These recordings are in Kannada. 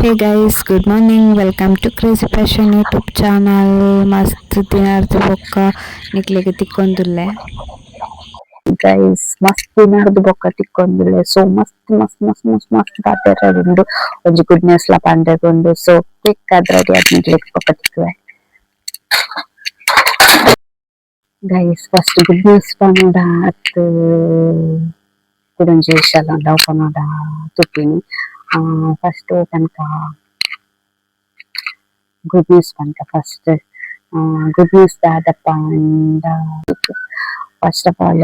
Hey guys, good morning. Welcome to Crazy Fashion YouTube channel. ಮಸ್ತ್ ದಿನಾರ್ದು ಬೊಕ್ಕ ನಿಕ್ಲೆಗ್ ತಿಕ್ಕೊಂದುಲ್ಲೆ ಗೈಸ್ ಮಸ್ತ್ ದಿನಾರ್ದು ಬೊಕ್ಕ ತಿಕ್ಕೊಂದುಲ್ಲೆ ಸೊ ಮಸ್ತ್ ಪಾತೆರದುಂಡು ಒಂಜಿ ಗುಡ್ ನ್ಯೂಸ್ ಲ ಪಂಡೆಗೊಂಡು ಸೊ ಕ್ವಿಕ್ ಆದ್ ರೆಡಿ ಆದ್ ನಿಕ್ಲೆಗ್ ಬೊಕ್ಕ ತಿಕ್ಕುವೆ ಗೈಸ್ ಫಸ್ಟ್ ಗುಡ್ ನ್ಯೂಸ್ ಪನ್ನಡ ಅತ್ ಕುಡೊಂಜಿ ವಿಷಯ ಉಂಡು ಅವು ಪನ್ನಡ ತುಪ್ಪಿನಿ ಫಸ್ಟ್ ತನಕ ಗುಡ್ ನ್ಯೂಸ್ ಪಂಡ ಫಸ್ಟ್ ಗುಡ್ ನ್ಯೂಸ್ ದಾದ ಪಂಡ ಫಸ್ಟ್ ಆಫ್ ಆಲ್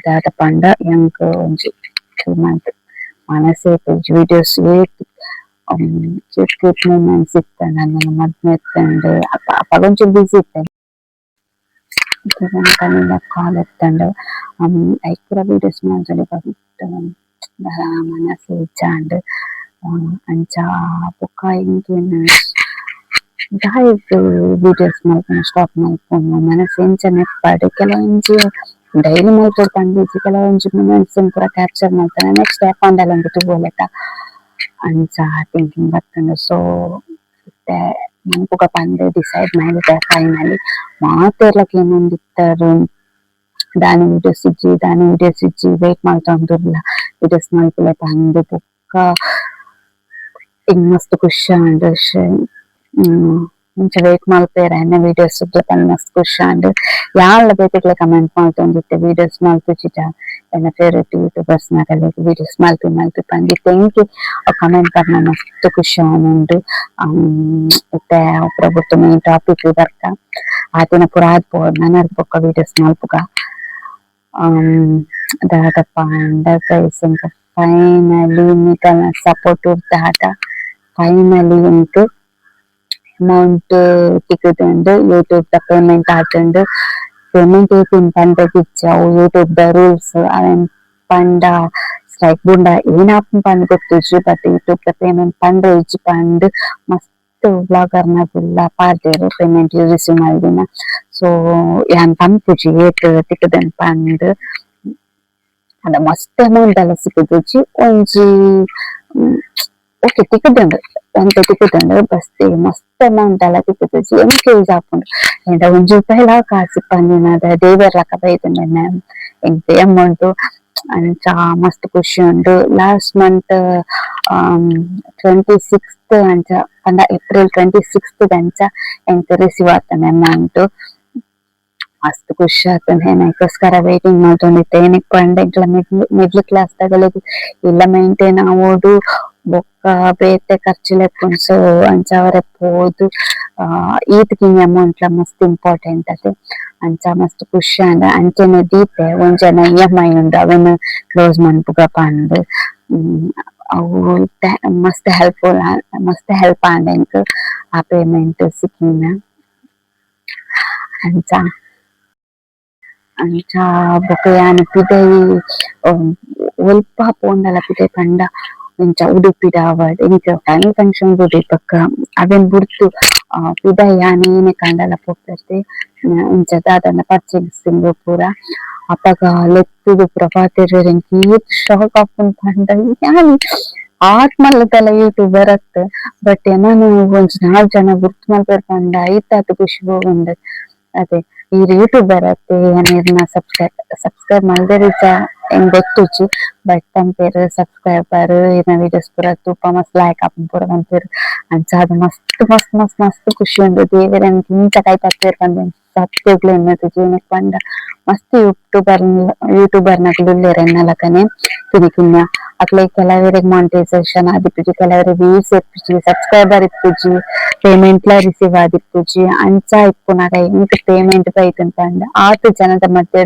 ದಾದ ಪಂಡ ಎಂಕ್ ಒಂಜಿ 3 ಮಂತ್ ಮನಸ್ಸೇ ವಿಡಿಯೋಸ್ ಕ್ಯೂಟ್ ಮೂಮೆಂಟ್ಸ್ ಇತ್ತ ನನ್ನ ಮದ್ಮೆ ಇತ್ತಂಡು ಅಪಗೊಂಚೂರು ಬಿಸಿ ಇತ್ತೆ ಕಾಲ್ ಎತ್ತಂಡು ಐಕುರ ವಿಡಿಯೋಸ್ ಮಾಡ್ಸಲಿ ಬರ್ಬಿಟ್ಟು ಮನಸ್ಸು ಇಚ್ಚಾಂಡ್ ಅಂಚ ಬೊಕ್ಕ ಇಂಕೇನು ದಾಯಕ್ ವಿಡಿಯೋಸ್ ಮಲ್ಪುನ ಸ್ಟಾಪ್ ಮಲ್ಪುನು ಮನಸ್ಸು ಎಂಚ ನೆಟ್ಪಾಡ್ ಕೆಲವೊಂಜಿ ಡೈಲಿ ಮಲ್ಪೊಡು ಪಂಡಿಜಿ ಕೆಲವೊಂಜಿ ಮೂಮೆಂಟ್ಸ್ ಪೂರ ಕ್ಯಾಪ್ಚರ್ ಮಾಡ್ತಾನೆ ನೆಕ್ಸ್ಟ್ ಅಕೌಂಟ್ ಒಂದು ತೂಗೋಲೆತ ಅಂಚ ಥಿಂಕಿಂಗ್ ಬರ್ತಂಡು ಸೊ ಇತ್ತೆ ಮನ್ಪುಗ ಪಂದ್ ಡಿಸೈಡ್ ಮಾಡಿದೆ ಫೈನಲಿ ಮಾತೆರ್ಲಕ್ ಏನೊಂದು ಇತ್ತರು ದಾನಿ ವಿಡಿಯೋಸ್ ಇಜ್ಜಿ ವೇಟ್ ಮಾಡ್ತೊಂದುರ್ಲ ವಿಡಿಯೋಸ್ ಮಲ್ಪುಲೆ ಪಂದ್ ಬೊಕ್ಕ ಇಂಗ್ ಮಸ್ತ್ ಖುಷಿ ಆಂಡ್ ಇಂಚ ವೇಟ್ ಮಲ್ಪೇರ ಎನ್ನ ವಿಡಿಯೋಸ್ ಪಂದ್ ಮಸ್ತ್ ಖುಷಿ ಆಂಡ್ ಯಾನ್ಲ ಬೇತೆಗ್ಲ ಕಮೆಂಟ್ ಮಾಡ್ತೊಂದಿತ್ತೆ ವಿಡಿಯೋಸ್ ಮಲ್ಪುಜಿಟ ಎನ್ನ ಫೇವ್ರೆಟ್ ಯೂಟ್ಯೂಬರ್ಸ್ ನಗಲೆ ವಿಡಿಯೋಸ್ ಮಲ್ಪಿ ಪಂದಿತ್ತೆ ಎಂಕಿ ಕಮೆಂಟ್ ಬರ್ನ ಮಸ್ತ್ ಖುಷಿ ಆವೊಂದುಂಡು ಇತ್ತೆ ಅಪುರ ಬುಟ್ಟು ಮೇನ್ ಟಾಪಿಕ್ ಬರ್ಕ ಆತಿನ ಪೂರ ಆದ್ಪೋಡು ನನರ್ ಬೊಕ್ಕ ವಿಡಿಯೋಸ್ ಮಲ್ಪುಗ ದಾದ ಪಂಡ ಗೈಸ್ ಎಂಕ ಫೈನಲಿ ನಿಕಲ್ನ ಸಪೋರ್ಟ್ ದಾದ ಫೈನಲಿ ಎಂಕ್ ಅಮೌಂಟ್ ತಿಕ್ಕುದುಂಡು ಯೂಟ್ಯೂಬ್ ದ ಪೇಮೆಂಟ್ ಆತುಂಡು ಪೇಮೆಂಟ್ ಏತಿನ ಪಂಡ ಕಿಚ್ಚವು ಯೂಟ್ಯೂಬ್ ದ ರೂಲ್ಸ್ ಅವೆನ್ ಪಂಡ ಸ್ಟ್ರೈಕ್ ಬುಂಡ ಏನಾಪುನ್ ಪಂದ್ ಗೊತ್ತುಜಿ ಬಟ್ ಯೂಟ್ಯೂಬ್ ದ ಪೇಮೆಂಟ್ ಪಂಡ ಇಜ್ಜಿ ಪಂಡ್ ಮಸ್ತ್ ವ್ಲಾಗರ್ ನಗುಲ್ಲ ಪಾಡ್ದೆರ್ ಪೇಮೆಂಟ್ ರಿಸೀವ್ ಮಲ್ದಿನ ಸೊ ಯಾನ್ ಪನ್ಪುಜಿ ಏತ್ ತಿಕ್ಕುದನ್ ಪಂದ್ ಅದ ಮಸ್ತ್ ಅಮೌಂಟ್ ಎಲ್ಲ ಸಿಕ್ಕುದುಜಿ ಒಂಜಿ ಓಕೆ ತಿಕ್ಕುದುಂಡು ಎಂತ ತಿಕ್ಕುದುಂಡು ಬಸ್ತಿ ಮಸ್ತ್ ಅಮೌಂಟ್ ಎಲ್ಲ ತಿಕ್ಕುದುಜಿ ಎಂಕ್ ಯೂಸ್ ಆಪುಂಡು ಎಂತ ಒಂಜಿ ರೂಪಾಯಿಲ ಕಾಸು ಪಂದಿನದ ದೇವೆರ್ ಲಕ ಬೈದುಂಡು ಎಂಕ್ ಅಮೌಂಟ್ ಅಂಚ ಮಸ್ತ್ ಖುಷಿ ಉಂಡು ಲಾಸ್ಟ್ ಮಂತ್ 26th ಅಂಚ ಪಂಡ ಏಪ್ರಿಲ್ 26th ಅಂಚ ಎಂಕ್ ರಿಸೀವ್ ಆತನ ಅಮೌಂಟ್ ಮಸ್ತ್ ಖುಷಿ ಆತುಂಡು ಏನಕ್ಕೋಸ್ಕರ ವೇಟಿಂಗ್ ಮಾಡ್ತೊಂದಿತ್ತೆ ಏನಕ್ಕೆ ಪಂಡ ಮಿಡ್ಲ್ ಕ್ಲಾಸ್ ತಗಲಿಗೆ ಇಲ್ಲ ಮೇಂಟೈನ್ ಆವೋಡು ಬೊಕ್ಕ ಬೇತೆ ಖರ್ಚು ಲೆಕ್ಕುಂಡು ಸೊ ಅಂಚ ಅವರೆ ಪೋದು ಈತ್ಕಿಂಗ್ ಅಮೌಂಟ್ ಲ ಮಸ್ತ್ ಇಂಪಾರ್ಟೆಂಟ್ ಅತೆ ಅಂಚ ಮಸ್ತ್ ಖುಷಿ ಆಂಡ ಅಂಚೆನೆ ದೀತೆ ಒಂಜನ EMI ಉಂಡು ಅವೆನ್ ಕ್ಲೋಸ್ ಮನ್ಪುಗ ಪಂದ್ ಅವು ಮಸ್ತ್ ಹೆಲ್ಪ್ ಆಂಡ ಎಂಕ್ ಆ ಪೇಮೆಂಟ್ ಸಿಕ್ಕಿನ ಅಂಚ ಬೊಕ ಯಾನ್ ಪಿದೈ ಒಲ್ಪ ಪೋಂಡಲ ಪಿದೈ ಪಂಡ ಇಂಚ ಉಡುಪಿದ ಅವಾರ್ಡ್ ಇಂಚ ಫ್ಯಾಮಿಲಿ ಫಂಕ್ಷನ್ ಬುಡಿ ಬೊಕ ಅವೆನ್ ಬುಡ್ತು ಪಿದೈ ಯಾನ್ ಏನೆ ಕಂಡಲ ಪೋಪೆರ್ತೆ ಇಂಚ ದಾದನ ಪರ್ಚೇಸಿಂಗ್ ಪೂರ ಅಪಗ ಲೆತ್ತುದು ಪೂರ ಪಾತೆರ್ರೆ ಎಂಕ್ ಏತ್ ಶಾಕ್ ಆಪುಂಡು ಪಂಡ ಯಾನ್ ಆರ್ಟ್ ಮಲ್ಲದಲ ಯೂಟ್ಯೂಬರ್ ಅತ್ ಬಟ್ ನಾನು ಒಂಜಿ 4 ಜನ ಗುರ್ತು ಮಲ್ಪೆರ್ ಪಂಡ ಐತಾತ್ ಖುಷಿ ಬೋಗುಂಡು ಅದೇ ಈ ಯೂಟ್ಯೂಬರ್ ಅತ್ತೆ ಏನೇರ್ನ ಸಬ್ಸ್ಕ್ರೈಬ್ ಮಲ್ದೆರ್ ಇಜ್ಜ ಎಂಕ್ ಗೊತ್ತುಜಿ ಬಟ್ ಪಂಪೆರ್ ಸಬ್ಸ್ಕ್ರೈಬರ್ ಇರ್ನ ವಿಡಿಯೋಸ್ ಪೂರ ತೂಪ ಮಸ್ತ್ ಲೈಕ್ ಆಪುಂಡು ಪೂರ ಪಂಪೆರ್ ಅಂಚ ಅದು ಮಸ್ತ್ ಖುಷಿ ಉಂಡು ದೇವೆರ್ ಎಂಕ್ ಇಂಚ ಕೈ ಪತ್ತೇರ್ ಪಂದ್ ಸತ್ಯಗ್ಲೂ ಎನ್ನತುಜಿ ಏನಕ್ ಪಂಡ ಮಸ್ತ್ ಯೂಟ್ಯೂಬರ್ ನಕ್ಲು ಉಲ್ಲೆರ್ ಎನ್ನಲಕನೆ ತಿರಿಕಿನ್ನ ಅಕ್ಲೆ ಕೆಲವೆರೆಗ್ ಮಾನಿಟೈಸೇಷನ್ ಆದಿಪ್ಪುಜಿ ಕೆಲವೆರೆ ವ್ಯೂಸ್ ಇಪ್ಪುಜಿ ಸಬ್ಸ್ಕ್ರೈಬರ್ ಇಪ್ಪುಜಿ ಪೇಮೆಂಟ್ ಲ ರಿಸೀವ್ ಆದಿಪ್ಪುಜಿ ಅಂಚ ಇಪ್ಪುನಗ ಎಂಕ್ ಪೇಮೆಂಟ್ ಬೈತುಂಡು ಪಂಡ 6 ಜನದ ಮಧ್ಯೆ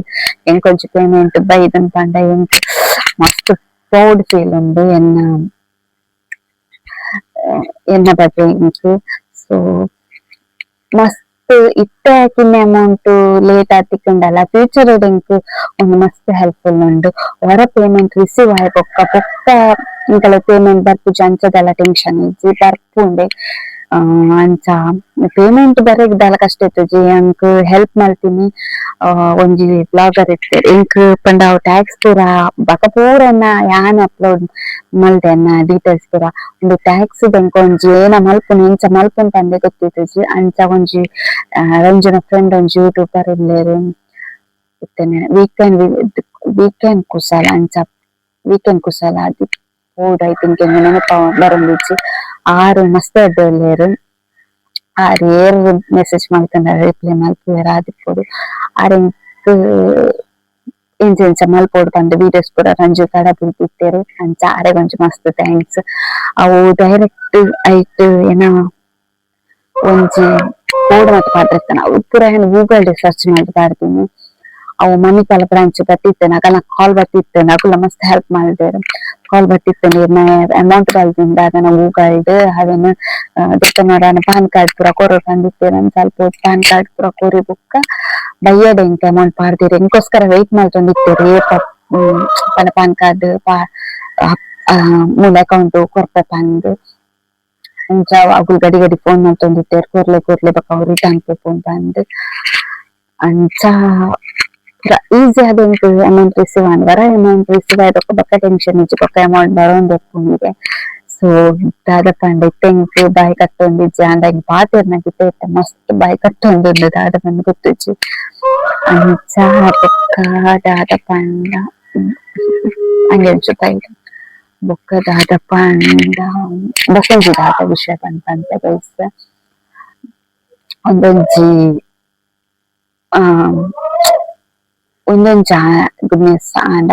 ಎಂಕ್ ಒಂಜಿ ಪೇಮೆಂಟ್ ಬೈದುಂಡು ಪಂಡ ಎಂಕ್ ಮಸ್ತ್ ಪ್ರೌಡ್ ಫೀಲ್ ಉಂಡು ಎನ್ನ ಬಗ್ಗೆ ಎಂಕ್ ಸೊ ಮಸ್ತ್ ಇತ್ತೆ ಕಿನ್ನ ಅಮೌಂಟ್ ಲೇಟ್ ಆತಿಕ್ಕುಂಡಲ ಫ್ಯೂಚರ್ ಎಂಕ್ ಒಂದು ಮಸ್ತ್ ಹೆಲ್ಪ್ಫುಲ್ ಉಂಡು ಹೊರ ಪೇಮೆಂಟ್ ರಿಸೀವ್ ಆಯ್ ಬೊಕ್ಕ ಇಂಕಲ ಪೇಮೆಂಟ್ ಬರ್ಪುಜಿ ಅಂಚದಲ ಟೆನ್ಷನ್ ಇಜ್ಜಿ ಬರ್ಪುಂಡೆ ಅಂಚ ಪೇಮೆಂಟ್ ಬರೆಗ್ ದಾಲ ಕಷ್ಟ ಇತ್ತುಜಿ ಎಂಕ್ ಹೆಲ್ಪ್ ಮಲ್ತಿನಿ ಒಂಜಿ ಬ್ಲಾಗರ್ ಇತ್ತೆರ್ ಎಂಕ್ ಪಂಡ ಅವು ಟ್ಯಾಕ್ಸ್ ಪೂರ ಬಕ ಪೂರನ್ನ ಯಾನ್ ಅಪ್ಲೋಡ್ ಮಲ್ದೆನ್ನ ಡೀಟೇಲ್ಸ್ ಪೂರ ಒಂದು ಟ್ಯಾಕ್ಸ್ ಎಂಕ್ ಒಂಜಿ ಏನ ಮಲ್ಪುನ ಇಂಚ ಮಲ್ಪುನ ಪಂದೆ ಗೊತ್ತಿತ್ತಜಿ ಅಂಚ ಒಂಜಿ ರಂಜನ ಫ್ರೆಂಡ್ ಒಂಜಿ ಯೂಟ್ಯೂಬರ್ ಇಲ್ಲೆರ್ ಇತ್ತೇನೆ ವೀಕೆಂಡ್ ಕುಶಲ ಅಂಚ ವೀಕೆಂಡ್ ಕುಶಲ ಅದು ಓಡ್ ಐ ತಿಂಕ್ ನೆನಪ ಬರೊಂದಿಜ್ಜಿ ಆರು ಮಸ್ತ್ ಎಡ್ಡೆರ್ ಆರು ಏರ್ ಮೆಸೇಜ್ ಮಾಡ್ಕೊಂಡ ರಿಪ್ಲೈ ಮಲ್ಪುವೆರ್ ಆದಿಪ್ಪೊಡು ಆರೆಂಕ್ ಇಂಚ ಇಂಚ ಮಲ್ಪೊಡು ಪಂದ್ ವೀಡಿಯೋಸ್ ಪೂರ ರಂಜು ತಡ ಬುಡ್ದಿತ್ತೆರ್ ಅಂಚ ಆರೆಗೊಂಜಿ ಮಸ್ತ್ ಥ್ಯಾಂಕ್ಸ್. ಅವು ಡೈರೆಕ್ಟ್ ಐಟ್ ಏನ ಒಂಜಿ ಕೋಡ್ ಮಾತ ಪಾಡ್ರೆತ್ತನ ಅವು ಪೂರ ಏನು ಗೂಗಲ್ ಸರ್ಚ್ ಮಾಡಿ ಪಾಡ್ದಿನಿ. ಅವು ಮಣಿಪಾಲ ಬ್ರಾಂಚ್ ಬತ್ತಿತ್ತೇನೆ ಅಕಲ್ನ ಕಾಲ್ ಬತ್ತಿತ್ತೇನೆ ಅಕುಲ ಮಸ್ತ್ ಹೆಲ್ಪ್ ಮಾಡಿದೆರ್. ಕಾಲ್ ಬತ್ತಿತ್ತೇನೆ ಅಮೌಂಟ್ ಕಲ್ದಿಂದ ಅದನ್ನ ಗೂಗಲ್ಡ್ ಅದನ್ನ ದೆತ್ತನೋಡನ ಪಾನ್ ಕಾರ್ಡ್ ಪೂರ ಕೊರೊ ತಂದಿತ್ತೇನೆ ಅಂತ ಸ್ವಲ್ಪ ಪಾನ್ ಕಾರ್ಡ್ ಪೂರ ಕೊರಿ ಬುಕ್ಕ ಬಯ್ಯಡೆ ಎಂಕ್ ಅಮೌಂಟ್ ಪಾಡ್ದೆರ್ ಎಂಕೋಸ್ಕರ ವೆಯ್ಟ್ ಮಾಡ್ತೊಂದಿತ್ತೇರ್ ಏಪ ಪಂಡ ಪಾನ್ ಕಾರ್ಡ್ ಮೂಲ ಅಕೌಂಟ್ ಕೊರ್ಪೆ ಪಂದ್ ಅಂಚ ಅಕುಲು ಗಡಿ ಗಡಿ ಫೋನ್ ಮಾಡ್ತೊಂದಿತ್ತೇರ್ ಕೊರ್ಲೆ ಕೊರ್ಲೆ ಬೊಕ ಅವು ರಿಟರ್ನ್ ಪೋಪುಂಡು ಪಂದ್ ಅಂಚ ಈಸಿ ಆದ್ ಎಂಕ್ ಅಮೌಂಟ್ ರಿಸೀವ್ ಆಂಡ್ವರ ಅಮೌಂಟ್ ರಿಸೀವ್ ಆಯ್ದಕ್ಕ ಬೊಕ್ಕ ಟೆನ್ಷನ್ ಇಜ್ಜಿ ಬೊಕ್ಕ ಅಮೌಂಟ್ ಬರೋಂದೆಪ್ಪುಂಡು. ಸೊ ದಾದ ಪಂಡ ಇತ್ತೆಂಕ್ ಬಾಯಿ ಕಟ್ಟೊಂದಿಜ್ಜಿ ಆಂಡ ಎಂಕ್ ಪಾತೆರ್ನಗ್ ಇತ್ತೆ ಮಸ್ತ್ ಬಾಯಿ ಕಟ್ಟೊಂದುಂಡು ದಾದ ಪಂಡ ಗೊತ್ತಿಜ್ಜಿ. ಅಂಚ ಬೊಕ್ಕ ದಾದ ಪಂಡ ಹಂಗೆ ಅನ್ಸುತ್ತಾಯ್ತು ಬೊಕ್ಕ ದಾದ ಪಂಡ ಬೊಕೊಂಜಿ ದಾದ ವಿಷಯ ಪಂಡ ಗೈಸ್ ಒಂದೊಂಜಿ ಒಂದೊಂಜಿ ಗುಡ್ನೆಸ್ ಆಂಡ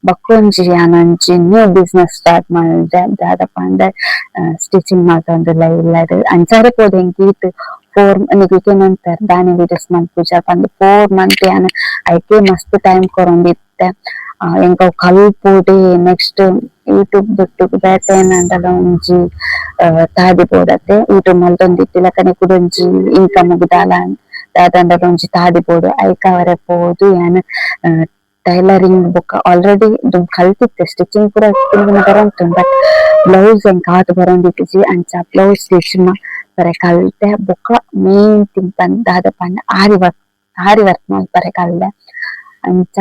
ಬಕ್ಕೊಂಜಿ ಯಾನೊಂಜಿ ನ್ಯೂ ಬಿಸ್ನೆಸ್ ಸ್ಟಾರ್ಟ್ ಮಾಡಿದೆ ದಾದ ಪಂಡ ಸ್ಟಿಚಿಂಗ್ ಮಾಡ್ತೊಂದುಲ್ಲ ಇಲ್ಲಡ್ ಅಂಚಾರೆ ಪೋದು ಎಂಕ್ ಈತ್ 4 ನಿಗೇನಂತರ ದಾನೆ ವೀಡಿಯೋಸ್ ಮಲ್ಪುಜ ಪಂದ್ 4 ಮಂತ್ ಯಾನ್ ಐಕೆ ಮಸ್ತ್ ಟೈಮ್ ಕೊರೊಂದಿತ್ತೆ ಎಂಕ್ ಅವು ಕಲ್ಪುಡೆ ನೆಕ್ಸ್ಟ್ ಯೂಟ್ಯೂಬ್ ದುಟ್ಟು ಬೇತೆ ಏನಂಡಲ ಒಂಜಿ ತಾದಿ ಪೋಡತ್ತೆ ಯೂಟ್ಯೂಬ್ ಮಲ್ತೊಂದಿತ್ತಿಲ ಕನೆಕುಡೊಂಜಿ ಇನ್ಕಮ್ ದಾಲ ದಾದಂಡ ಒಂಜಿ ತಾದಿ ಪೋಡು ಐಕ ಅವರೆ ಪೋದು ಯಾನ್ ಟೈಲರಿಂಗ್ ಬೊಕ ಆಲ್ರೆಡಿ ಕಲ್ತಿತ್ತೆ ಸ್ಟಿಚಿಂಗ್ ಪೂರ ಬರೋಂತುಂಡು ಬಟ್ ಬ್ಲೌಸ್ ಎಂಕ್ ಆದ್ ಬರೋಂದಿತ್ತಿಜಿ ಅಂಚ ಬ್ಲೌಸ್ ಸ್ಟಿಚ್ ಬರೆ ಕಲ್ತೆ ಬೊಕ ಮೇನ್ ಥಿಂಗ್ ಪಂದ್ ದಾದ ಪಂಡ ಆರಿ ವರ್ಕ್ ಮಲ್ಪರೆ ಕಲ್ದೆ ಅಂಚ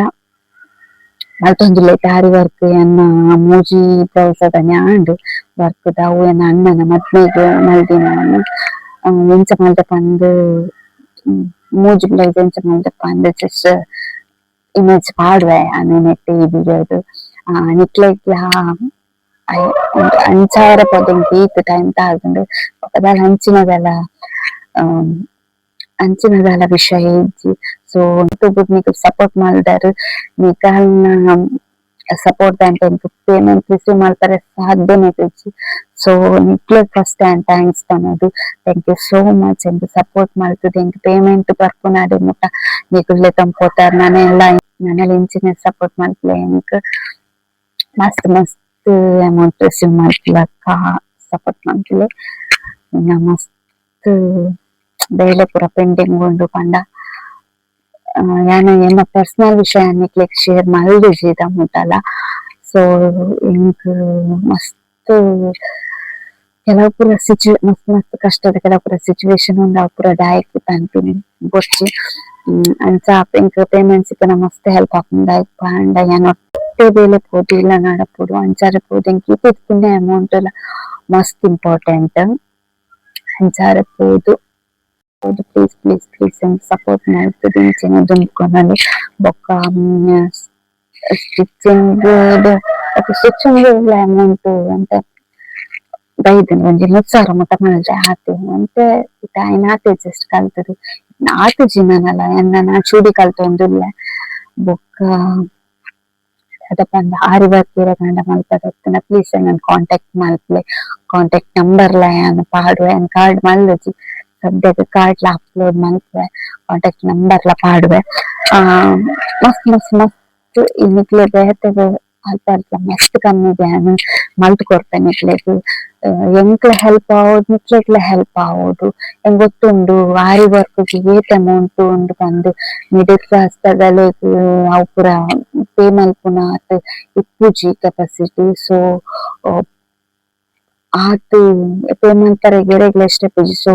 ಮಲ್ತೊಂದುಲ್ಲೆಟ್ ಆರಿ ವರ್ಕ್ ಎನ್ನ ಮೂಜಿ ಬ್ಲೌಸ್ ಅದ ನ್ಯಾಂಡ್ ವರ್ಕ್ ದ ಅವು ಎನ್ನ ಅಣ್ಣನ ಮದ್ಮೆಗ್ ಮಲ್ದಿನ ಎಂಚ ಮಲ್ದೆ ಪಂದ್ ಮೂಜಿ ಬ್ಲೌಸ್ ಎಂಚ ಮಲ್ದೆ ಪಂದ್ ಜಸ್ಟ್ ಇಮೇಜ್ ಪಾಡ್ವೆ ಆನೆ ನೆಟ್ ಈ ವಿಡಿಯೋಡ್ ನಿಕ್ಲೆಗ್ಲ ಅಂಚಾರ ಪೋದೆಂಕ್ ಈತ್ ಟೈಮ್ ತಾಗುಂಡು ಬೊಕದಾಲ ಅಂಚಿನದಲ ವಿಷಯ ಇಜ್ಜಿ. ಸೊ ಯೂಟ್ಯೂಬ್ ನಿಕ್ ಸಪೋರ್ಟ್ ಮಲ್ದರ್ ನಿಕಲ್ನ ಸಪೋರ್ಟ್ ದಂಟ ಎಂಕ್ ಪೇಮೆಂಟ್ ರಿಸೀವ್ ಮಲ್ಪರೆ ಸಾಧ್ಯನೆ ಇಜ್ಜಿ. ಸೊ ನಿಕ್ಲೆ ಫಸ್ಟ್ ಟೈಮ್ ಥ್ಯಾಂಕ್ಸ್ ಪನೊಡು ಥ್ಯಾಂಕ್ ಯು ಸೋ ಮಚ್ ಎಂಕ್ ಸಪೋರ್ಟ್ ಮಲ್ತುದು ಎಂಕ್ ಪೇಮೆಂಟ್ ಬರ್ಪುನಾಡೆ ಮುಟ ನಿಕುಲ್ಲೆ ತಂಪೋತಾರ್ ನನಲ ಇಂಚಿನ ಸಪೋರ್ಟ್ ಮಲ್ಪಲೆ ಎಂಕ್ ಮಸ್ತ್ ಮಸ್ತ್ ಅಮೌಂಟ್ ರಿಸೀವ್ ಮಲ್ಪುಲಕ್ಕ ಸಪೋರ್ಟ್ ಮಲ್ಪಲೆ ಇನ್ನ ಮಸ್ತ್ ಬೇಲೆ ಪೂರ ಪೆಂಡಿಂಗ್ ಉಂಡು ಪಂಡ ಯಾನ್ ಎನ್ನ ಪರ್ಸನಲ್ ವಿಷಯ ನಿಕ್ಲೆಗ್ ಶೇರ್ ಮಲ್ದಿಜಿ ಮುಟ್ಟಲ. ಸೊ ಎಂಕ್ ಮಸ್ತ್ ಕೆಲವು ಪೂರ ಮಸ್ತ್ ಮಸ್ತ್ ಕಷ್ಟದ ಕೆಲವು ಪೂರ ಸಿಚುವೇಶನ್ ಉಂಡು ಅವು ಪೂರ ದಾಯಕ್ ಪನ್ಪಿನಿ ಗೊಚ್ಚಿ ಅಂಚ ಎಂಕ್ ಪೇಮೆಂಟ್ ಸಿಕ್ಕನ ಮಸ್ತ್ ಹೆಲ್ಪ್ ಆಪುಂಡು ದಾಯಕ್ ಪಂಡ ಯಾನ್ ಒಟ್ಟೆ ಬೇಲೆ ಪೋದು ಇಲ್ಲ ನಡಪುಡು ಅಂಚಾರೆ ಪೋದು ಎಂಕ್ ಇತ್ತಿನ ಅಮೌಂಟ್ ಮಸ್ತ್ ಇಂಪಾರ್ಟೆಂಟ್ ಅಂಚಾರೆ ಪೋದು ಪ್ಲೀಸ್ ಪ್ಲೀಸ್ ಪ್ಲೀಸ್ ಎಂಕ್ ಸಪೋರ್ಟ್ ಮಲ್ತುದು ಇಂಚಿನ ದುಂಬ್ಕೊನಲು ಬೊಕ್ಕ ಸ್ಟಿಚಿಂಗ್ ಅಮೌಂಟ್ ಅಂತ ಬೈದಿನ ಒಂಜಿ 3,000 ಮುಟ ಮಲ್ದೆ ಆತೆ ಅಂತೆ ಐನ್ ಆತೆ ಜಸ್ಟ್ ಕಲ್ತುದು ಆತುಜಿ ನನಲ ಎನ್ನ ಚೂಡಿ ಕಲ್ತೊಂದುಲ್ಲೆ ಬೊಕ್ಕ ಅದ ಪಂಡ ಆರಿ ವರ್ಕ್ ಇರಗಂಡ ಮಲ್ಪದೆತ್ತನ ಪ್ಲೀಸ್ ನನ್ ಕಾಂಟ್ಯಾಕ್ಟ್ ಮಲ್ಪಲೆ ಕಾಂಟ್ಯಾಕ್ಟ್ ನಂಬರ್ಲ ಯಾನ್ ಪಾಡುವೆ ಯಾನ್ ಕಾರ್ಡ್ ಮಲ್ದಜಿ ಸದ್ಯಕ್ಕೆ ಕಾರ್ಡ್ಲ ಅಪ್ಲೋಡ್ ಮಲ್ಪುವೆ ಕಾಂಟ್ಯಾಕ್ಟ್ ನಂಬರ್ಲ ಪಾಡುವೆ ಮಸ್ತ್ ಮಸ್ತ್ ಮಸ್ತ್ ನಿಕ್ಲೆ ಬೇತೆ ಅಲ್ಪ ಅಲ್ಪ ಮಸ್ತ್ ಕಮ್ಮಿಗೆ ಮಲ್ತ್ ಕೊಡ್ತೆ ನಿಕ್ಲೆಗ್ ಎಂಕ್ಲೆ ಹೆಲ್ಪ್ ಆವೊಡು ನಿಕ್ಲೆಗ್ಲ ಹೆಲ್ಪ್ ಆವೊಡು ಎಂಗ್ ಗೊತ್ತುಂಡು ಆರಿ ವರ್ಕ್‌ಗೆ ಏತ್ ಅಮೌಂಟ್ ಉಂಡು ಪಂದ್ ಮಿಡಲ್ ಕ್ಲಾಸ್ ದಗಲೆಗ್ ಅವು ಪೂರ ಪೇ ಮಲ್ಪುನ ಇಪ್ಪುಜಿ ಕೆಪಾಸಿಟಿ. ಸೊ ಅದು ಪೇಮೆಂಟ್ ಗೆರೆಗ್ಲ ಎಷ್ಟೇ ಪೂಜಿ ಸೊ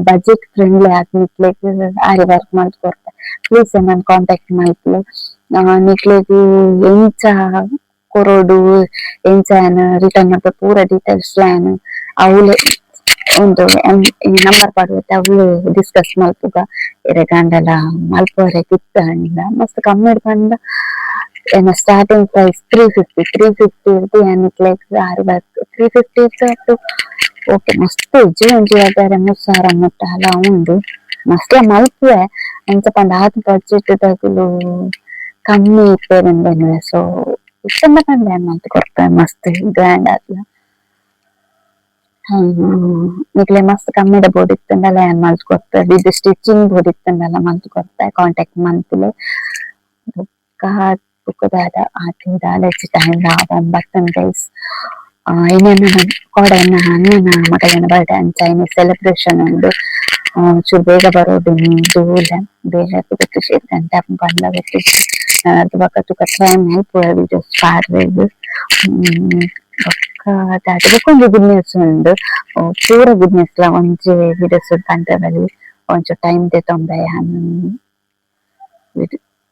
ಬಜೆಟ್ ಫ್ರೆಂಡ್ಲಿ ಆಗ್ಲಿಕ್ಕೆ ಆರಿ ವರ್ಕ್ ಮಾಡ್ಕೊಡ್ತೆ ಪ್ಲೀಸ್ ನಾನು ಕಾಂಟ್ಯಾಕ್ಟ್ ಮಾಡ್ತೀನಿ ನಿಕ್ಲೆಗ್ ಎಂಚ ಕೊರೋಡು ಎಂಚ ರಿಟರ್ನ್ ಮಾಡ್ತಾ ಪೂರ ಡೀಟೇಲ್ಸ್ ಅವಳು ಒಂದು ನಂಬರ್ ಪಡುತ್ತೆ ಅವಳು ಡಿಸ್ಕಸ್ ಮಲ್ಪುಗ ಗಂಡಲ ಮಲ್ಪವರೆ ಕಿತ್ತ ಹಣ್ಣ ಮಸ್ತ್ ಕಮ್ಮಿ ಹಿಡ್ಕೊಂಡ ಏನ ಸ್ಟಾರ್ಟಿಂಗ್ ಪ್ರೈಸ್ 350 ಇರ್ತಿ ಲೈಕ್ 350 ಇತ್ತು ಓಕೆ ಮಸ್ತ್ ಇಜ್ಜಿ ಒಂಜಿ 2000 ಮುಟ್ಟ ಅಲ್ಲ ಉಂಡು ಮಸ್ತ್ ಮಲ್ಪುವೆ ಅಂಚ ಪಂಡ ಆದ್ ಬಡ್ಜೆಟ್ ತಗುಲು ಕಮ್ಮಿ ಇಪ್ಪೇರು ಸೊ ಇಷ್ಟಂದ ಕಂಡ ಮಲ್ತ್ ಕೊಡ್ತಾರೆ ಮಸ್ತ್ ಗ್ರ್ಯಾಂಡ್ ಆದ್ಲ ನಿಕ್ಲೆ ಮಸ್ತ್ ಕಮ್ಮಿದ ಬೋರ್ಡ್ ಇತ್ತಂದಲ್ಲ ಏನ್ ಮಲ್ತ್ ಕೊಡ್ತಾರೆ ಇದು ಸ್ಟಿಚಿಂಗ್ ಬೋರ್ಡ್ ಇತ್ತಂದಲ್ಲ ಮಲ್ತ್ ಕೊಡ್ತಾರೆ ಕಾಂಟ್ಯಾಕ್ಟ್ ಮಂತ್ಲೆ ಬುಕ್ಕದಾದ ಆಟಿದ ಲೆಚ್ಚ ಟೈಮ್ ಬರ್ತನ್ ಗೈಸ್ ಇನ್ನೇನು ಕೋಡೆಯನ್ನ ಅಣ್ಣನ ಮಗನ ಬರ್ಡೇ ಅಂಚ ಇನ್ನು ಸೆಲೆಬ್ರೇಷನ್ ಉಂಡು ಚೂರು ಬೇಗ ಬರೋದು ದೂರ ಬೇಗ ಖುಷಿ ಇರ್ತಂತೆ ಅಪ್ಪ ಬಂದ ಗೊತ್ತಿತ್ತು ಅದು ಬಕ್ಕ ತುಕ ಟೈಮ್ ಆಯ್ತು ವಿಡಿಯೋಸ್ ಪಾಡ್ಬೇಕು ಬೊಕ್ಕೊಂದು ಬಿಸ್ನೆಸ್ ಉಂಡು ಪೂರ ಬಿಸ್ನೆಸ್ ಲ ಒಂಜಿ ವಿಡಿಯೋಸ್ ಪಂಡದಲ್ಲಿ ಒಂಚ ಟೈಮ್ ದೆ ತೊಂಬೆ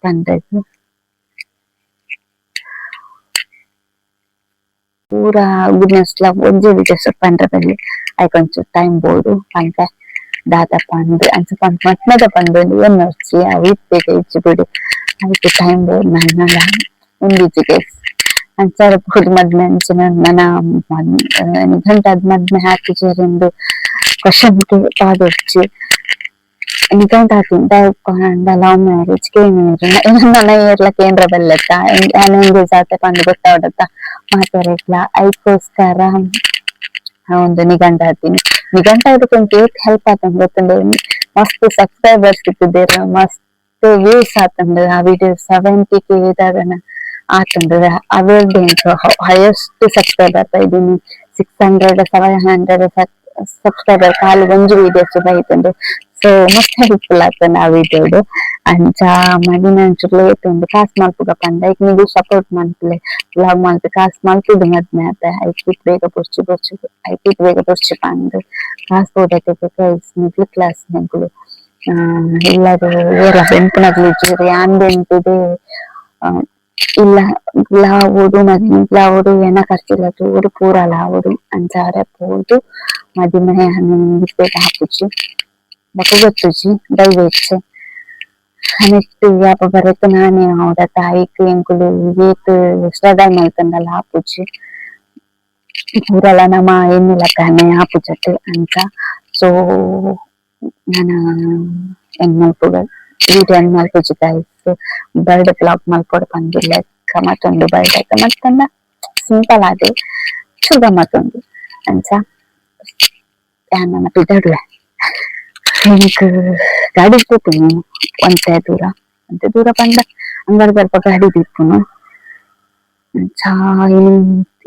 ಪಂಡದು ಪೂರ ಬಿಸ್ನೆಸ್ ಲ ಒಂಜಿ ವಿಡಿಯೋಸ್ ಪಂಡದಲ್ಲಿ ಐಕೊಂಚ ಟೈಮ್ ಬೋರ್ಡು ಪಂಡ ದಾದ ಪಂಡ್ ಅಂಚ ಪಂಡ್ ಮಟ್ನದ ಪಂಡ್ ಏನ್ ನಡ್ಚಿ ಇಪ್ಪೇಗ ಇಜ್ಜಿ ಬಿಡು ಅದಕ್ಕೆ ಟೈಮ್ ಬೋರ್ಡ್ ನನ್ನ ಉಂದಿಜ್ಜಿಗೆ ಅಂಚಾರ ಬೋರ್ಡ್ ಮದ್ಮೆ ಅಂಚಿನ ನನ ನಿಘಂಟಾದ ಮದ್ಮೆ ಹಾಕಿ ಸೇರಿಂದು ಕ್ವಶನ್ ಪಾದೊಚ್ಚಿ ನಿಘಂಟ ಹಾಕಿಂದ ಲವ್ ಮ್ಯಾರೇಜ್ ನನ್ನ ಏರ್ಲ ಕೇಂದ್ರ ಬಲ್ಲತ್ತ ಎಂಗೇಜ್ ಆತ ಪಂಡ್ ಗೊತ್ತಾವಡತ್ತ ಮಾತಾಡ್ಲ ಅದಕ್ಕೋಸ್ಕರ ಒಂದು ನಿಘಂಟ ಹಾಕ್ತೀನಿ ನಿಘಂಟ ಅದಕ್ಕೊಂದು ಹೆಲ್ಪ್ ಆತಂದ್ ಗೊತ್ತಂದ್ರೆ ಮಸ್ತ್ ಸಬ್ಸ್ಕ್ರೈಬರ್ಸ್ ಸಿಕ್ಕಿದ್ದೀರ ಮಸ್ತ್ ವ್ಯೂಸ್ ಆತಂದ್ರೆ ಆ ವಿಡಿಯೋ 70K ಇದಾಗನ ಆತಂದ್ರೆ ಅವರದ್ದು ಹೈಯೆಸ್ಟ್ ಸಬ್ಸ್ಕ್ರೈಬರ್ ಇದೀನಿ 600-700 ಸಬ್ಸ್ಕ್ರೈಬರ್ ಖಾಲಿ ಒಂದು ವಿಡಿಯೋಸ್ ಬೈತಂದು ಸೊ ಮಸ್ತ್ ಹೆಲ್ಪ್ಫುಲ್ ಆಗ್ತದೆ ಆ ವಿಡಿಯೋಡು ಅಂಚ ಮದಿನ ಅಂಚು ಲೇಟ್ ಉಂಡು ಕಾಸು ಮಲ್ಪುಗ ಪಂಡ ಐಕ್ ನೀವು ಸಪೋರ್ಟ್ ಮಲ್ಪಲೆ ವ್ಲಾಗ್ ಮಲ್ಪೆ ಕಾಸು ಮಲ್ಪುದು ಮದ್ಮೆ ಆತ ಐಕ್ ಬೇಗ ಪೊರ್ಚಿ ಪಂಡ್ ಕಾಸು ಪೋದಕ್ಕೆ ಪ್ರೈಸ್ ಮಿಡ್ಲ್ ಕ್ಲಾಸ್ ನೆಂಕುಲು ಎಲ್ಲರೂ ಏರ ಬೆಂಪುನಗ್ಲಿಜ್ಜಿ ಆಂದೆಂಟುದು ಇಲ್ಲ ಲಾವುಡು ಮದಿಮೆ ಲಾವುಡು ಏನ ಖರ್ಚಿಲ್ಲ ತೂರು ಪೂರ ಲಾವುಡು ಅಂಚಾರ ಪೋದು ಮದಿಮೆ ಇಪ್ಪೇಟ ಹಾಕುಚ್ಚಿ ಬಕ ಗೊತ್ತುಜಿ ದೈವೆಚ್ಚೆ ನೆಕ್ಸ್ಟ್ ಯಾಪ ಬರತ್ತೆ ನಾನೇ ಅವಡ ತಾಯಿಕ್ ಎಂಕುಲು ಏತ್ ಸ್ಟ್ರಗಲ್ ಮಲ್ತಂದಲ್ಲ ಹಾಪುಚ್ಚಿ ಪೂರಲ ನಮ ಎನ್ನಿಲ ಕಾನೆ ಹಾಪುಚ್ಚಟ್ ಅಂಚ ಸೊ ನಾನು ಹೆಂಗ್ ಮಲ್ಪುಗ ವಿಡಿಯೋ ಹೆಂಗ್ ಮಲ್ಪುಚ್ಚಿ ಗೈಸ್ ಬರ್ಡೇ ಬ್ಲಾಗ್ ಮಲ್ಪೊಡು ಪಂದಿಲ್ಲ ಮತ್ತೊಂದು ಬರ್ಡೇ ಮತ್ತೊಂದ ಸಿಂಪಲ್ ಆಗಿ ಚೂರ ಮತ್ತೊಂದು ಅಂಚ ನನ್ನ ಪಿದಡ್ಲೆ എനിക്ക് ಗಾಡಿ ಇರ್ತೀನಿ ಒಂದೇ ದೂರ ಪಂಡ ಅಂಗಡಿ ಸ್ವಲ್ಪ ಗಾಡಿ ತಿಪ್ಪುನು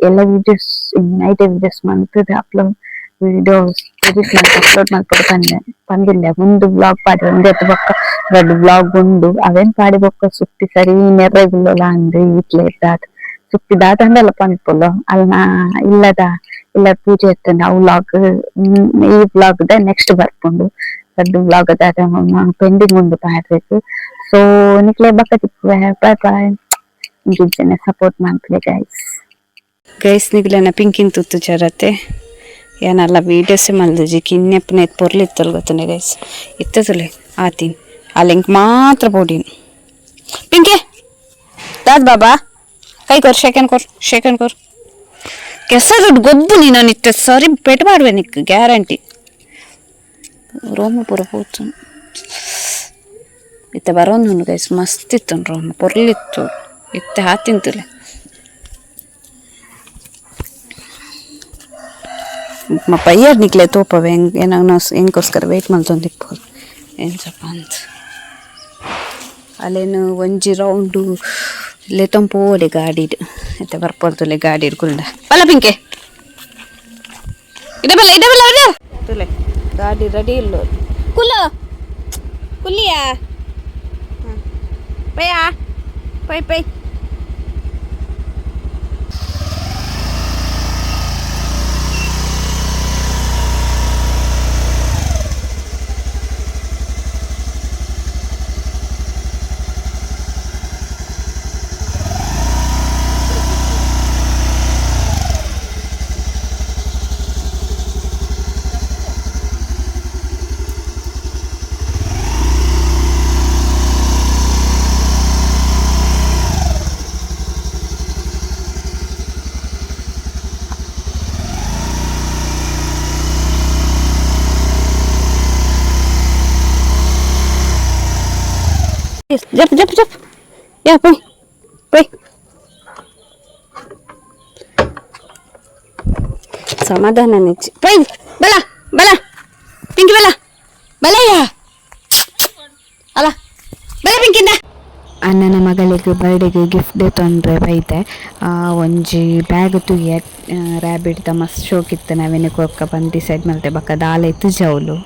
ಎಲ್ಲ ವಿಡಿಯೋಸ್ ನೈಟ್ ವಿಡಿಯೋಸ್ ಮಾಡ್ತದೆ ವಿಡಿಯೋಸ್ ಎಡಿಟ್ ಮಾಡಿ ಅಪ್ಲೋಡ್ ಮಾಡ್ಕೊಂಡು ಪಂದಿಲ್ಲ ಮುಂದು ಬ್ಲಾಗ್ ಪಾಡಿ ಒಂದೇ ಬೊಕ್ಕ ದೊಡ್ಡ ಬ್ಲಾಗ್ ಉಂಡು ಅವೇನ್ ಪಾಡಿ ಬೊಕ್ಕ ಸುತ್ತಿ ಸರಿ ನೆರ್ರೆಗುಲ್ಲ ಅಂದು ಇಟ್ಲೆ ದಾದ ಸುತ್ತಿ ದಾದ ಅಂದಲ್ಲ ಪಂಪುಲು ಅಲ್ಲ ಇಲ್ಲ ಪೂಜೆ ಇರ್ತಂಡ ಆ ವ್ಲಾಗ್ ಈ ವ್ಲಾಗ್ ನೆಕ್ಸ್ಟ್ ಬರ್ಕೊಂಡು ದೊಡ್ಡ ವ್ಲಾಗ್ ಅದ ಪೆಂಡಿಂಗ್ ಉಂಡು ಪಾಡ್ಬೇಕು ಸೊ ನಿಕ್ಲೆ ಬಕ್ಕ ತಿಪ್ಪುವೆ ಬಾಯ್ ಬಾಯ್ ಇಂಜಿನ ಸಪೋರ್ಟ್ ಮಾಡ್ತೀವಿ ಗೈಸ್ ನಿಗ್ಲೇನ ಪಿಂಕಿನ್ ತುತ್ತು ಚರತೆ ಏನಲ್ಲ ವೀಡಿಯೋಸೇ ಮಲ್ದಜಿ ಕಿನ್ನೆಪ್ಪನ ಎತ್ ಪೊರ್ಲಿ ಇತ್ತಲ್ ಗೊತ್ತನೆ ಗೈಸ್ ಇತ್ತದಲೆ ಆತೀನಿ ಅಲ್ಲಿಂಕ್ ಮಾತ್ರ ಬೋಡಿನ್ ಪಿಂಕೆ ದಾದ್ ಬಾಬಾ ಕೈ ಕೊರ್ ಶೇಕನ್ ಕೊರ್ ಕೆಸ ದುಡ್ಡು ಗೊದ್ದು ನೀನು ನಿತ್ತ ಸರಿ ಪೆಟ್ ಮಾಡುವೆ ನಿಕ್ ಗ್ಯಾರಂಟಿ ರೋಮ ಪುರ ಹೋತು ಇತ್ತ ಬರೋನು ಗೈಸ್ ಮಸ್ತ್ ಇತ್ತು ರೋಮ ಪೊರ್ಲಿತ್ತು ಇತ್ತೆ ಹಾತಿಂತಲೆ ಪಯ್ಯರ್ ನಿಕ್ಲೆ ತೋಪವೆ ಏನೋ ಹೆಂಗೋಸ್ಕರ ವೆಯ್ಟ್ ಮಾಡ್ತೊಂದಿಪ್ಪೋದು ಏನು ಸ್ವಲ್ಪ ಅಂತ ಅಲ್ಲೇನು ಒಂಜಿ ರೌಂಡು ಇಲ್ಲೇ ತಂಪೋಲೆ ಗಾಡಿಡು ಮತ್ತೆ ಬರ್ಪಡ್ತಲೆ ಗಾಡಿ ಹಿಡ್ಕೊಂಡ ಬಲ್ಲ ಪಿಂಕೆ ಇಡಬಲ್ಲ ತುಲೆ ಗಾಡಿ ರೆಡಿ ಇಲ್ಲ ಕುಲ್ಲಿಯಾ ಪಯ್ಯಾ ಪೈ जप जप जप या पोई पोई समाधानाने पोई बला बला पिंकी बला बला या ಅಲ್ಲ ಬಲೆ ಪಿಂಕಿಂದ ಅಣ್ಣನ ಮಗಳಿಗೆ ಬರ್ಡೇಗೆ ಗಿಫ್ಟ್ ತೊಂದರೆ ಬೈತೆ ಒಂಜಿ ಬ್ಯಾಗ್ ತುಯ್ಯ ರ್ಯಾಬಿಡ್ದ ಮಸ್ತ್ ಶೋಕಿತ್ತು ನಾವೇನೆ ಕೊಕ್ಕ ಬಂದು ಡಿಸೈಡ್ ಮಲ್ತೆ ಬಕ್ಕ ದಾಲ ಇತ್ತು ಜೌಲು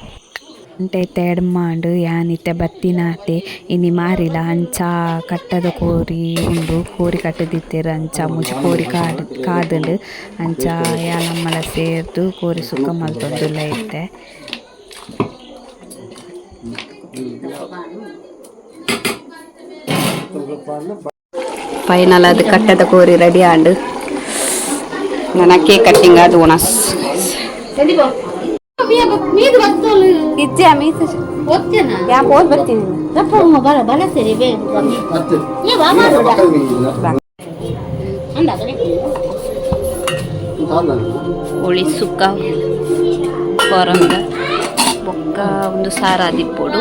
ಅಂಟೆ ತೆಡ್ಮಾಂಡು ಯಾನಿತ್ತೆ ಬತ್ತಿನಾತೆ ಇನಿ ಮಾರಿಲ ಅಂಚ ಕಟ್ಟದ ಕೋರಿ ಉಂಡು ಕೋರಿ ಕಟ್ಟದಿತ್ತೀರ ಅಂಚ ಮುಜಿ ಕೋರಿ ಕಾದಂಡು ಅಂಚ ಯಾಲಮ್ಮಲ ಸೇರ್ದು ಕೋರಿ ಸುಕ್ಕ ಮಲ್ತೊಂದುಲ್ಲ ಇತ್ತೆ ಫೈನಲ್ ಅದು ಕಟ್ಟದ ಕೋರಿ ರೆಡಿ ಆಂಡು ನನ್ನ ಕೇಕ್ ಕಟ್ಟಿಂಗ್ ಅದು ಒಣಸ್ ಇಜ್ಜೆ ಮೀಸು ಯಾ ಪೋಸ್ ಬರ್ತೀನಿ ಉಳಿ ಸುಕ್ಕ ಕೊರಂಗ ಬೊಕ್ಕ ಒಂದು ಸಾರ ದಿಪ್ಪೋಡು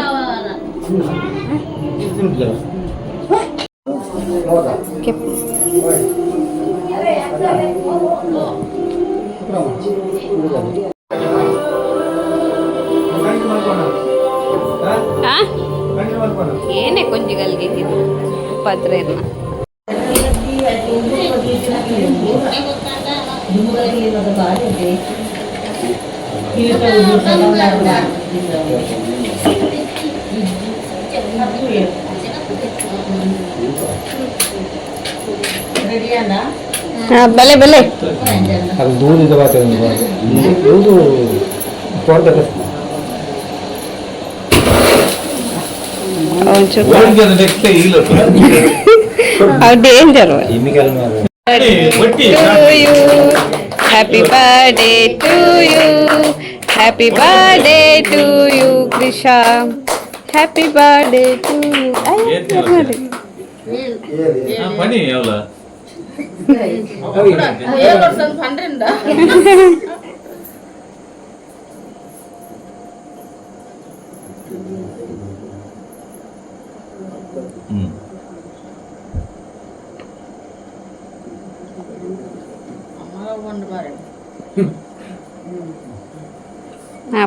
ಏನೇ ಕೊಂಜಿಗಲ್ಗೆ ಪತ್ರ ಬಲೆ ಬಲೆ ಅದು ದೂರದ ವಾತಾವರಣ ಇದು ತೋಟದ danger happy birthday to you happy birthday to you Krisha happy birthday to you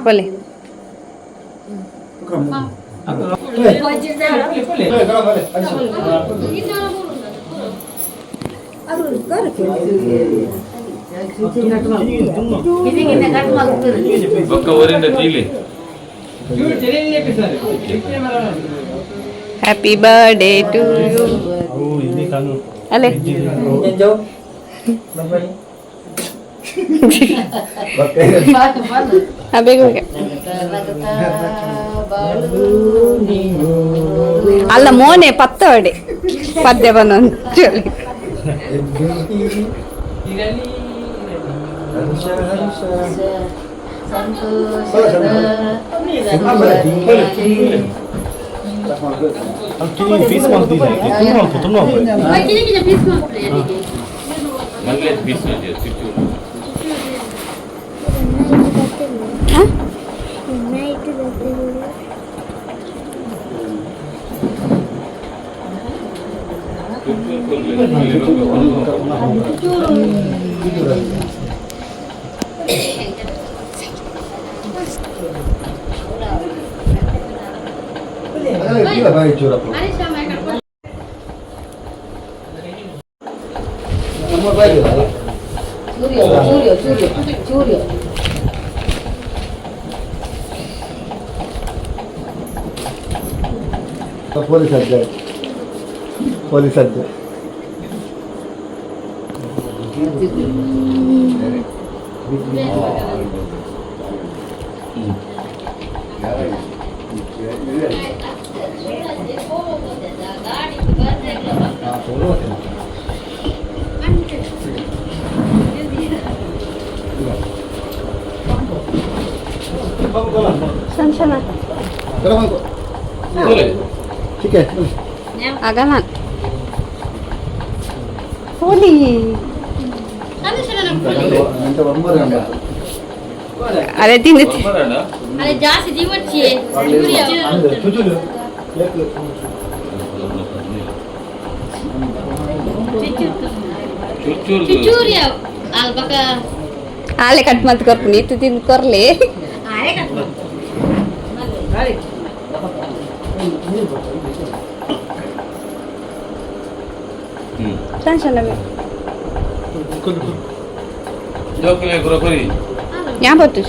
बोले हैप्पी बर्थडे टू यू अले ಅಲ್ಲ ಮೋನೆ ಪತ್ತೋಡೆ ಪದ್ಯ ಬಂದೊಂದು ಪೊಲೀಸ್ ಅಜ್ಜೆ ठीक है agak Poli ada tinggi ada jasi jiwat sih ಆಲೆ ಕಟ್ ಮಾಡ್ತು ಕೊರ್ಪುನಿ ಇತ್ತು ತಿಂದು ಕೊರ್ಲಿ ಟೆನ್ಷನ್ ಯಾವ ಬತ್ತು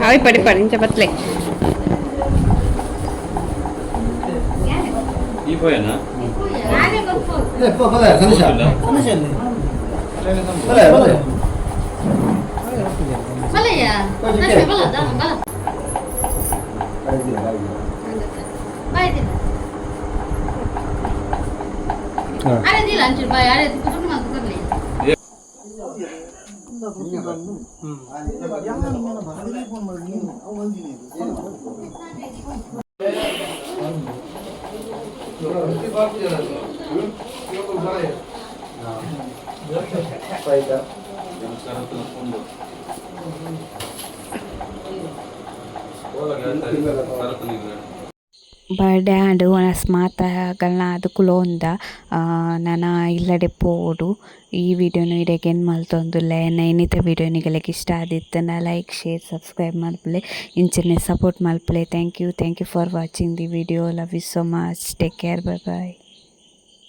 ಹಾವಿ ಪಡಿ ಪಡಿ ಇಂಚ ಬತ್ಲೆ ಬರ್ಡೇ ಆಂಡ್ ಒನಸ್ ಮಾತಾಗಳನ್ನ ಅದಕ್ಕೂ ಒಂದ ನಾನು ಇಲ್ಲಡೆ ಪೋಡು ಈ ವಿಡಿಯೋನು ಇಡಕ್ಕೆ ಮಲ್ತೊಂದುಲ್ಲೆ ಇನ್ನಿತ ವಿಡಿಯೋ ನಿಗಳಿಗೆ ಇಷ್ಟ ಆದಿತ್ತನ ಲೈಕ್ ಶೇರ್ ಸಬ್ಸ್ಕ್ರೈಬ್ ಮಲ್ಪಲೆ ಇಂಚನೆ ಸಪೋರ್ಟ್ ಮಲ್ಪಲೆ thank you for watching the video love you so much take care bye bye